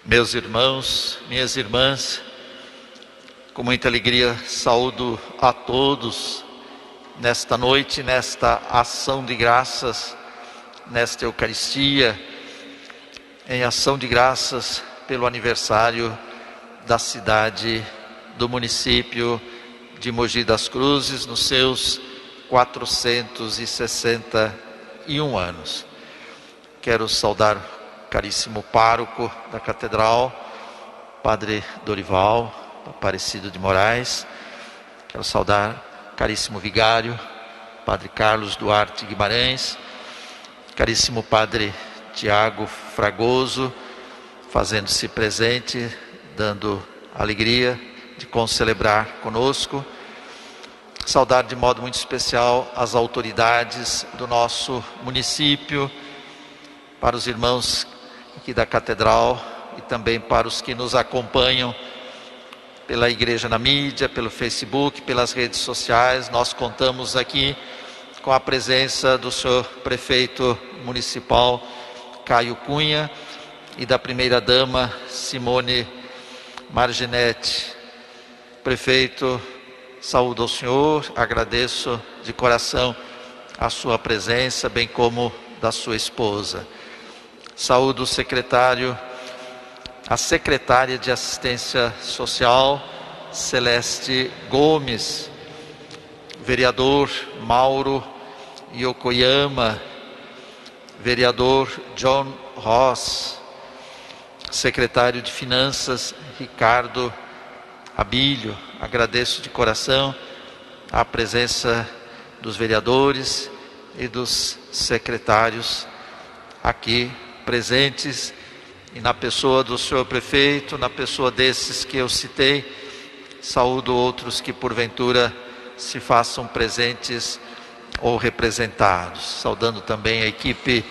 Meus irmãos, minhas irmãs, com muita alegria saúdo a todos nesta noite, nesta ação de graças, nesta Eucaristia, em ação de graças pelo aniversário da cidade, do município de Mogi das Cruzes, nos seus 461 anos. Quero saudar caríssimo pároco da Catedral, Padre Dorival Aparecido de Moraes. Quero saudar caríssimo vigário, Padre Carlos Duarte Guimarães, caríssimo Padre Tiago Fragoso, fazendo-se presente, dando alegria de concelebrar conosco. Saudar de modo muito especial as autoridades do nosso município, para os irmãos aqui da Catedral e também para os que nos acompanham pela Igreja na mídia, pelo Facebook, pelas redes sociais. Nós contamos aqui com a presença do senhor prefeito municipal Caio Cunha e da primeira-dama Simone Marginetti. Prefeito, saúdo ao senhor, agradeço de coração a sua presença, bem como da sua esposa. Saúdo o secretário, a secretária de Assistência Social, Celeste Gomes, vereador Mauro Yokoyama, vereador John Ross, secretário de Finanças, Ricardo Abílio. Agradeço de coração a presença dos vereadores e dos secretários aqui presentes, e na pessoa do senhor prefeito, na pessoa desses que eu citei, saúdo outros que porventura se façam presentes ou representados. Saudando também a equipe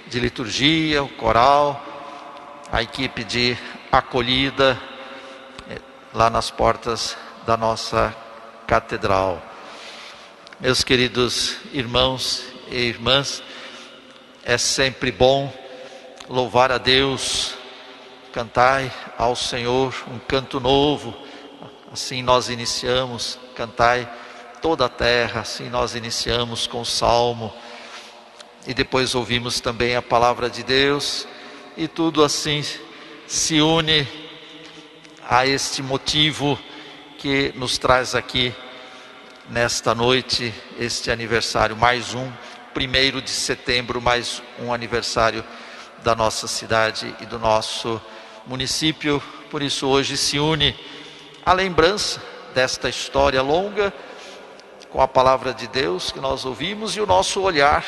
de liturgia, o coral, a equipe de acolhida lá nas portas da nossa catedral. Meus queridos irmãos e irmãs, é sempre bom louvar a Deus, cantai ao Senhor um canto novo. Assim nós iniciamos, cantai toda a terra, assim nós iniciamos com o Salmo, e depois ouvimos também a palavra de Deus, e tudo assim se une a este motivo que nos traz aqui nesta noite, este aniversário, mais um, 1º de setembro, mais um aniversário da nossa cidade e do nosso município. Por isso hoje se une a lembrança desta história longa com a palavra de Deus que nós ouvimos e o nosso olhar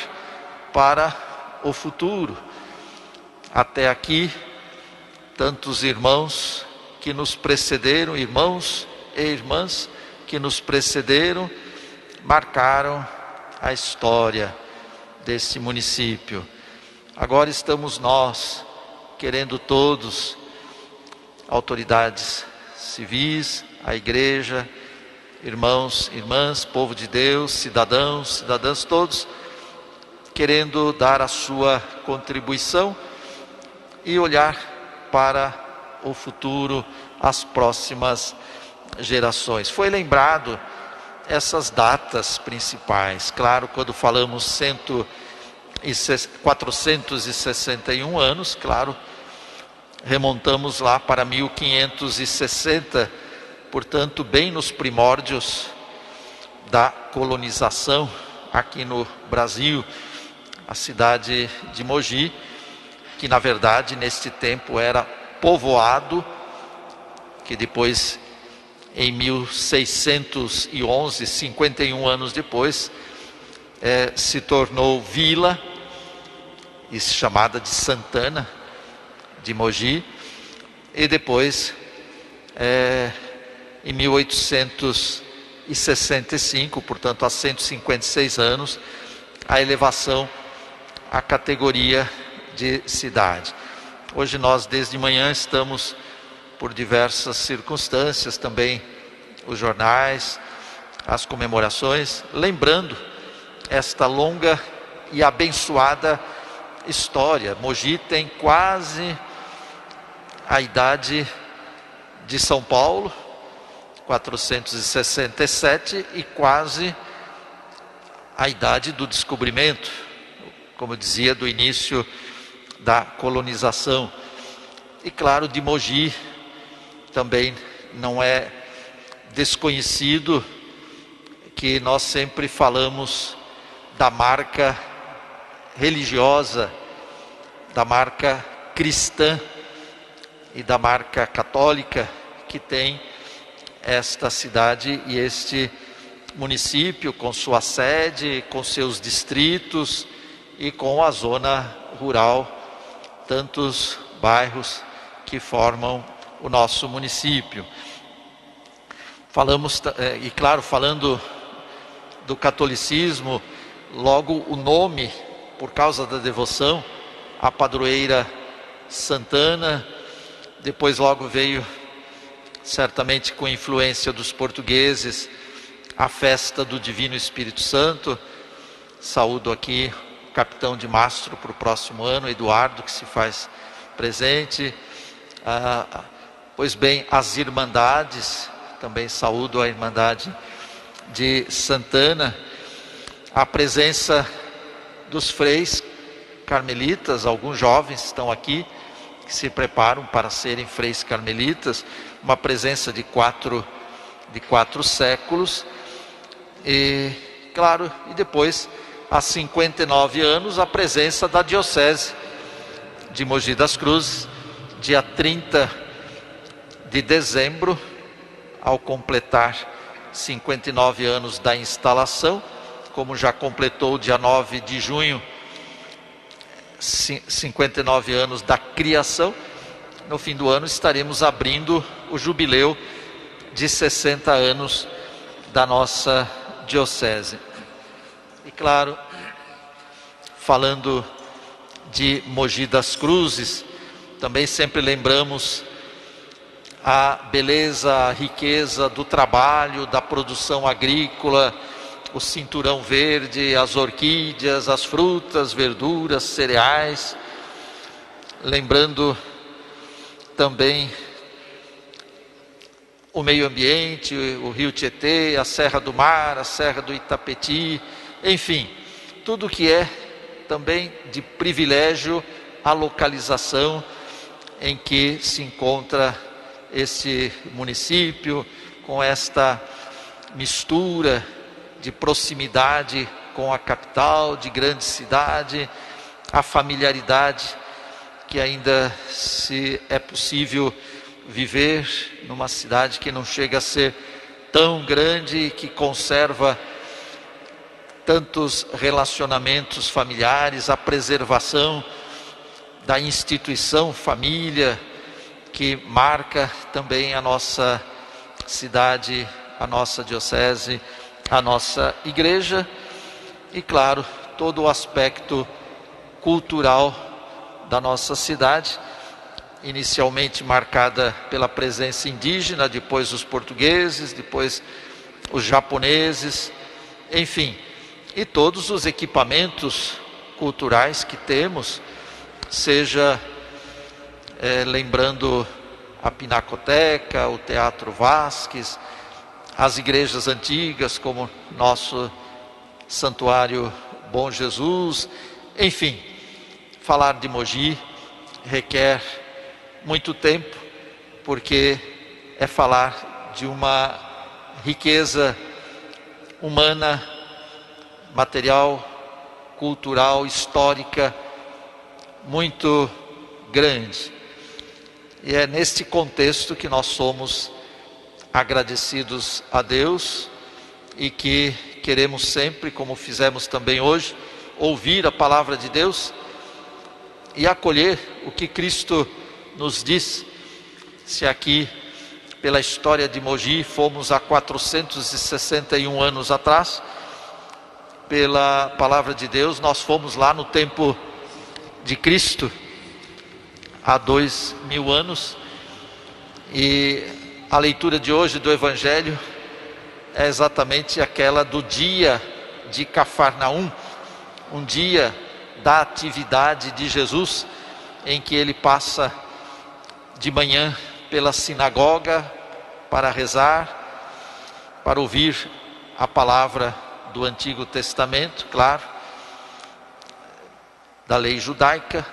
para o futuro. Até aqui, tantos irmãos que nos precederam, irmãos e irmãs que nos precederam, marcaram a história desse município. Agora estamos nós, querendo todos, autoridades civis, a igreja, irmãos, irmãs, povo de Deus, cidadãos, cidadãs, todos, querendo dar a sua contribuição e olhar para o futuro, as próximas gerações. Foi lembrado essas datas principais. Claro, quando falamos 461 anos, claro, remontamos lá para 1560, portanto, bem nos primórdios da colonização aqui no Brasil, a cidade de Mogi, que na verdade neste tempo era povoado, que depois em 1611, 51 anos depois, se tornou vila, e chamada de Santana de Mogi, e depois em 1865, portanto há 156 anos, a elevação à categoria de cidade. Hoje nós desde manhã estamos, por diversas circunstâncias, também os jornais, as comemorações, lembrando esta longa e abençoada história. Mogi tem quase a idade de São Paulo, 467, e quase a idade do descobrimento, como eu dizia, do início da colonização. E claro, de Mogi também não é desconhecido que nós sempre falamos da marca religiosa, da marca cristã e da marca católica que tem esta cidade e este município, com sua sede, com seus distritos e com a zona rural, tantos bairros que formam o nosso município. Falamos, e claro, falando do catolicismo, logo o nome, por causa da devoção, a padroeira Santana, depois logo veio, certamente com influência dos portugueses, a festa do Divino Espírito Santo. Saúdo aqui o capitão de mastro para o próximo ano, Eduardo, que se faz presente. Pois bem, as irmandades, também saúdo a Irmandade de Santana, a presença dos freis carmelitas, alguns jovens estão aqui, que se preparam para serem freis carmelitas, uma presença de quatro séculos, e claro, e depois, há 59 anos, a presença da Diocese de Mogi das Cruzes, dia 30 de dezembro, ao completar 59 anos da instalação, como já completou dia 9 de junho, 59 anos da criação. No fim do ano estaremos abrindo o jubileu de 60 anos da nossa diocese. E claro, falando de Mogi das Cruzes, também sempre lembramos a beleza, a riqueza do trabalho, da produção agrícola, o cinturão verde, as orquídeas, as frutas, verduras, cereais. Lembrando também o meio ambiente, o Rio Tietê, a Serra do Mar, a Serra do Itapetí, enfim, tudo que é também de privilégio a localização em que se encontra esse município, com esta mistura de proximidade com a capital, de grande cidade, a familiaridade que ainda se é possível viver numa cidade que não chega a ser tão grande e que conserva tantos relacionamentos familiares, a preservação da instituição família, que marca também a nossa cidade, a nossa diocese, a nossa igreja, e claro, todo o aspecto cultural da nossa cidade, inicialmente marcada pela presença indígena, depois os portugueses, depois os japoneses, enfim, e todos os equipamentos culturais que temos, seja lembrando a Pinacoteca, o Teatro Vasques, as igrejas antigas como nosso Santuário Bom Jesus, enfim, falar de Mogi requer muito tempo, porque é falar de uma riqueza humana, material, cultural, histórica, muito grande. E é neste contexto que nós somos agradecidos a Deus e que queremos sempre, como fizemos também hoje, ouvir a palavra de Deus e acolher o que Cristo nos diz. Se aqui, pela história de Mogi, fomos há 461 anos atrás, pela palavra de Deus, nós fomos lá no tempo de Cristo, há 2000 anos, e a leitura de hoje do Evangelho é exatamente aquela do dia de Cafarnaum, um dia da atividade de Jesus, em que ele passa de manhã pela sinagoga para rezar, para ouvir a palavra do Antigo Testamento, claro, da lei judaica.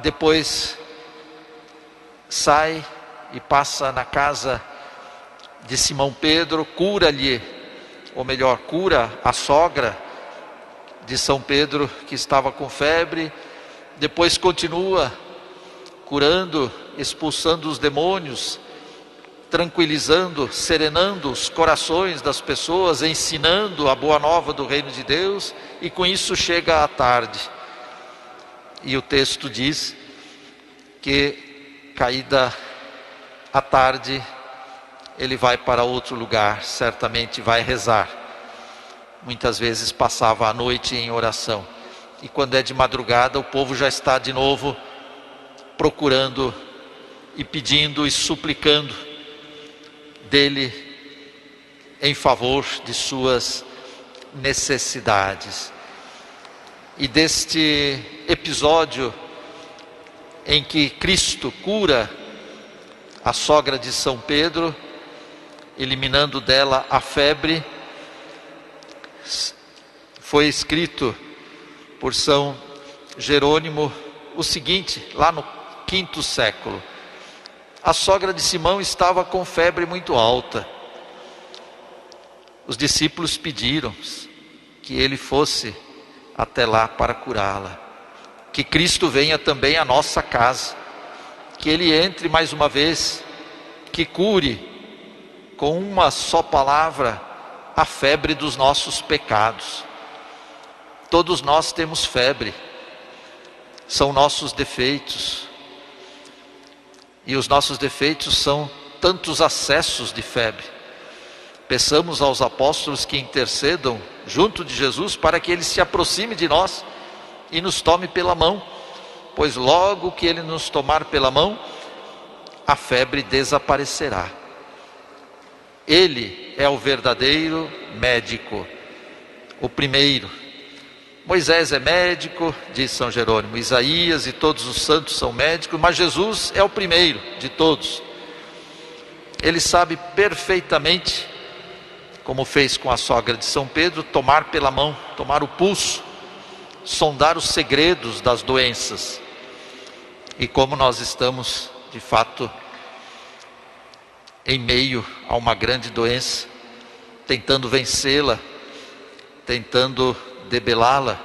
Depois sai e passa na casa de Simão Pedro, cura-lhe, ou melhor, cura a sogra de São Pedro que estava com febre. Depois continua curando, expulsando os demônios, tranquilizando, serenando os corações das pessoas, ensinando a boa nova do reino de Deus, e com isso chega à tarde. E o texto diz que, caída a tarde, ele vai para outro lugar, certamente vai rezar. Muitas vezes passava a noite em oração. E quando é de madrugada, o povo já está de novo procurando e pedindo e suplicando dele em favor de suas necessidades. E deste episódio em que Cristo cura a sogra de São Pedro, eliminando dela a febre, foi escrito por São Jerônimo o seguinte, lá no 5º século: a sogra de Simão estava com febre muito alta. Os discípulos pediram que ele fosse até lá para curá-la. Que Cristo venha também à nossa casa, que ele entre mais uma vez, que cure com uma só palavra a febre dos nossos pecados. Todos nós temos febre, são nossos defeitos, e os nossos defeitos são tantos acessos de febre. Peçamos aos apóstolos que intercedam junto de Jesus para que ele se aproxime de nós e nos tome pela mão, pois logo que ele nos tomar pela mão, a febre desaparecerá. Ele é o verdadeiro médico, o primeiro. Moisés é médico, diz São Jerônimo, Isaías e todos os santos são médicos, mas Jesus é o primeiro de todos. Ele sabe perfeitamente, como fez com a sogra de São Pedro, tomar pela mão, tomar o pulso, sondar os segredos das doenças. E como nós estamos, de fato, em meio a uma grande doença, tentando vencê-la, tentando debelá-la,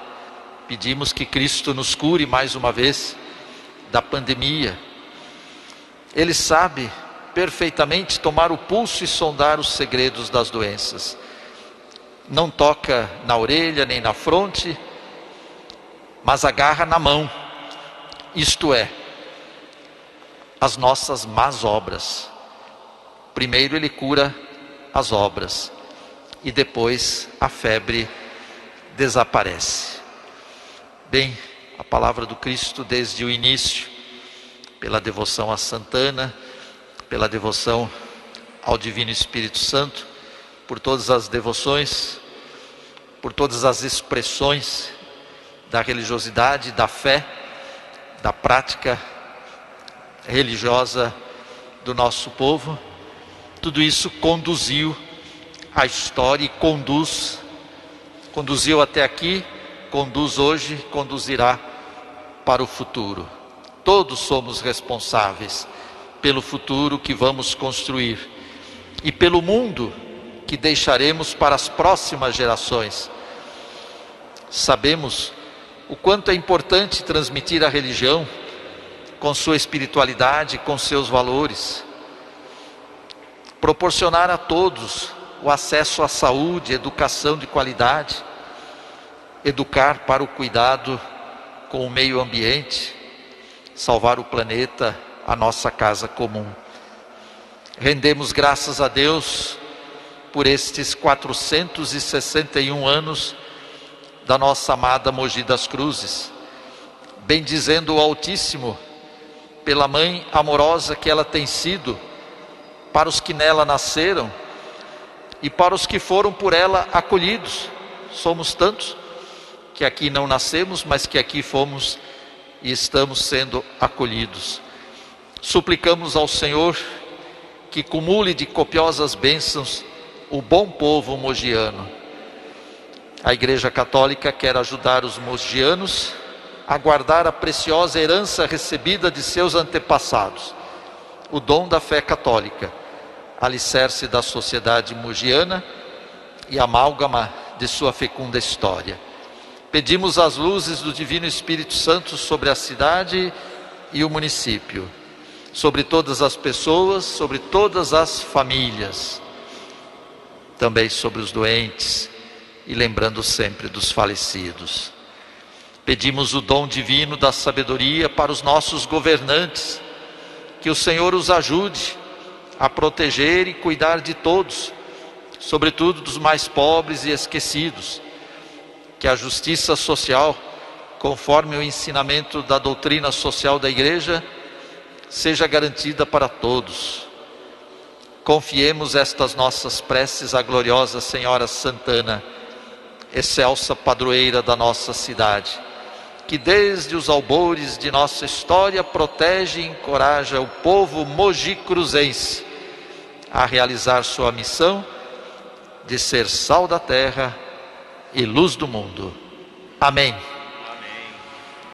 pedimos que Cristo nos cure mais uma vez da pandemia. Ele sabe perfeitamente tomar o pulso e sondar os segredos das doenças. Não toca na orelha nem na fronte, mas agarra na mão, isto é, as nossas más obras. Primeiro ele cura as obras e depois a febre desaparece. Bem, a palavra do Cristo desde o início, pela devoção a Santana, pela devoção ao Divino Espírito Santo, por todas as devoções, por todas as expressões da religiosidade, da fé, da prática religiosa do nosso povo, tudo isso conduziu a história e conduziu até aqui, conduz hoje, conduzirá para o futuro. Todos somos responsáveis pelo futuro que vamos construir e pelo mundo que deixaremos para as próximas gerações. Sabemos o quanto é importante transmitir a religião com sua espiritualidade, com seus valores, proporcionar a todos o acesso à saúde, educação de qualidade, educar para o cuidado com o meio ambiente, salvar o planeta, a nossa casa comum. Rendemos graças a Deus por estes 461 anos da nossa amada Mogi das Cruzes, bendizendo o Altíssimo pela mãe amorosa que ela tem sido para os que nela nasceram e para os que foram por ela acolhidos. Somos tantos que aqui não nascemos, mas que aqui fomos e estamos sendo acolhidos. Suplicamos ao Senhor que cumule de copiosas bênçãos o bom povo mogiano. A Igreja Católica quer ajudar os mogianos a guardar a preciosa herança recebida de seus antepassados, o dom da fé católica, alicerce da sociedade mogiana e amálgama de sua fecunda história. Pedimos as luzes do Divino Espírito Santo sobre a cidade e o município, sobre todas as pessoas, sobre todas as famílias, também sobre os doentes e lembrando sempre dos falecidos. Pedimos o dom divino da sabedoria para os nossos governantes, que o Senhor os ajude a proteger e cuidar de todos, sobretudo dos mais pobres e esquecidos, que a justiça social, conforme o ensinamento da doutrina social da Igreja, seja garantida para todos. Confiemos estas nossas preces à gloriosa Senhora Santana, excelsa padroeira da nossa cidade, que desde os albores de nossa história protege e encoraja o povo mogicruzense a realizar sua missão de ser sal da terra e luz do mundo. Amém.